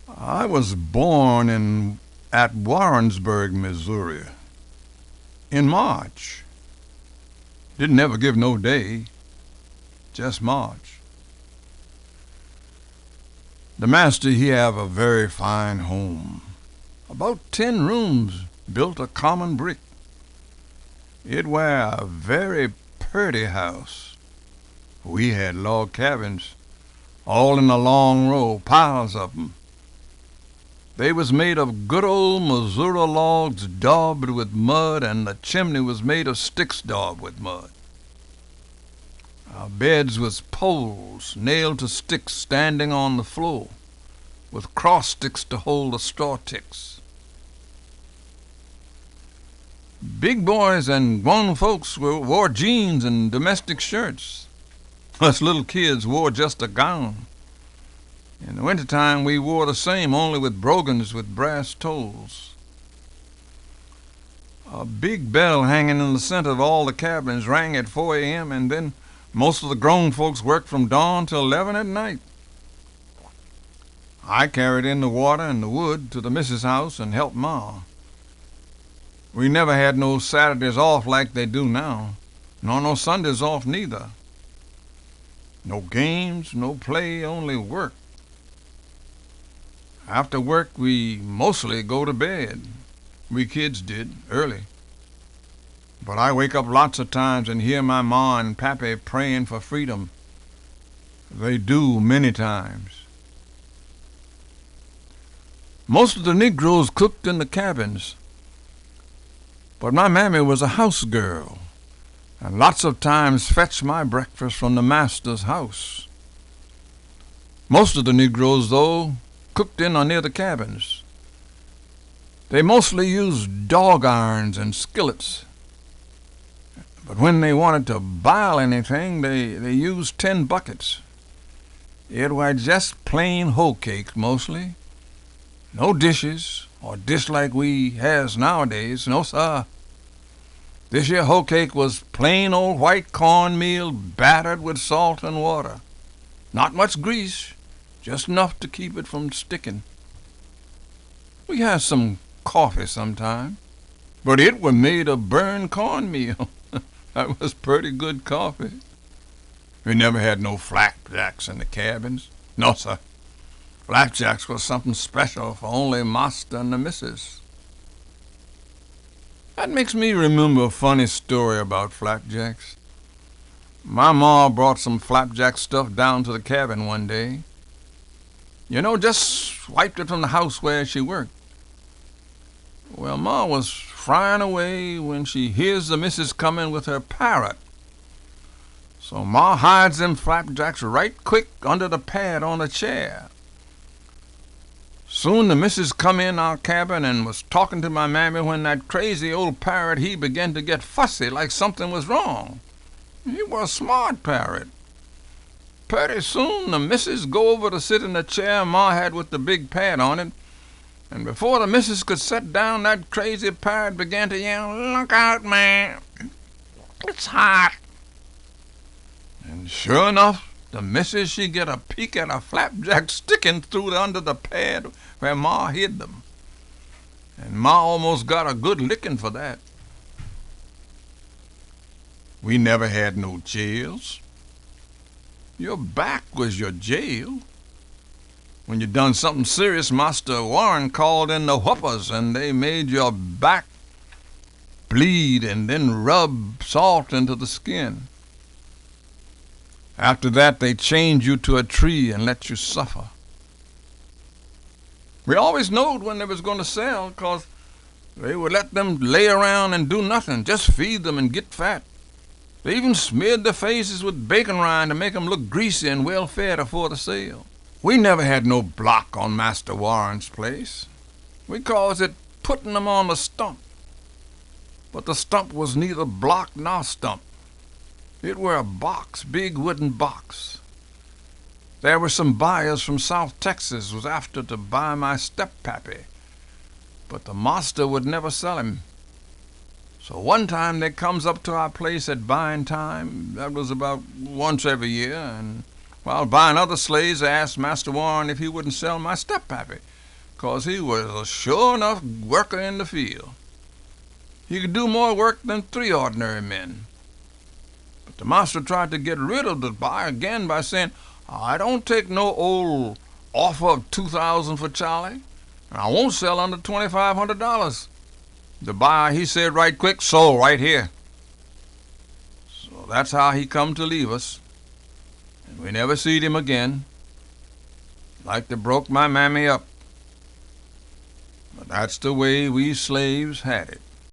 I was born at Warrensburg, Missouri, in March. Didn't ever give no day, just March. The master, he have a very fine home. About 10 rooms, built of common brick. It were a very purty house. We had log cabins, all in a long row, piles of 'em. They was made of good old Missouri logs daubed with mud, and the chimney was made of sticks daubed with mud. Our beds was poles nailed to sticks standing on the floor, with cross sticks to hold the straw ticks. Big boys and grown folks wore jeans and domestic shirts. Us little kids wore just a gown. In the wintertime, we wore the same, only with brogans with brass toes. A big bell hanging in the center of all the cabins rang at 4 a.m., and then most of the grown folks worked from dawn till 11 at night. I carried in the water and the wood to the missus' house and helped Ma. We never had no Saturdays off like they do now, nor no Sundays off neither. No games, no play, only work. After work, we mostly go to bed. We kids did, early. But I wake up lots of times and hear my ma and pappy praying for freedom. They do many times. Most of the Negroes cooked in the cabins, but my mammy was a house girl, and lots of times fetched my breakfast from the master's house. Most of the Negroes, though, cooked in or near the cabins. They mostly used dog irons and skillets, but when they wanted to boil anything, they used tin buckets. It was just plain hoe cake mostly. No dishes, or dish like we has nowadays, no sir. This here hoe cake was plain old white cornmeal battered with salt and water. Not much grease, just enough to keep it from sticking. We had some coffee sometime, but it was made of burned cornmeal. That was pretty good coffee. We never had no flapjacks in the cabins. No, sir. Flapjacks was something special for only master and the missus. That makes me remember a funny story about flapjacks. My ma brought some flapjack stuff down to the cabin one day. Just swiped it from the house where she worked. Well, Ma was frying away when she hears the missus coming with her parrot. So Ma hides them flapjacks right quick under the pad on the chair. Soon the missus come in our cabin and was talking to my mammy when that crazy old parrot, he began to get fussy like something was wrong. He was a smart parrot. Pretty soon the missus go over to sit in the chair Ma had with the big pad on it, and before the missus could sit down, that crazy parrot began to yell, "Look out, man! It's hot!" And sure enough, the missus, she get a peek at a flapjack sticking through under the pad where Ma hid them. And Ma almost got a good licking for that. We never had no jails. Your back was your jail. When you done something serious, Master Warren called in the whoopers, and they made your back bleed and then rub salt into the skin. After that, they chained you to a tree and let you suffer. We always knowed when they was going to sell, 'cause they would let them lay around and do nothing, just feed them and get fat. They even smeared their faces with bacon rind to make 'em look greasy and well-fed afore the sale. We never had no block on Master Warren's place. We calls it putting 'em on the stump. But the stump was neither block nor stump. It were a box, big wooden box. There were some buyers from South Texas was after to buy my step-pappy, but the master would never sell him. So one time they comes up to our place at buying time. That was about once every year, and While buying other slaves, I asked Master Warren if he wouldn't sell my steppappy, 'cause he was a sure enough worker in the field. He could do more work than 3 ordinary men. But the master tried to get rid of the buyer again by saying, "I don't take no old offer of $2,000 for Charlie, and I won't sell under $2,500. The buyer, he said right quick, "Sold right here." So that's how he come to leave us, and we never seed him again. Like to broke my mammy up. But that's the way we slaves had it.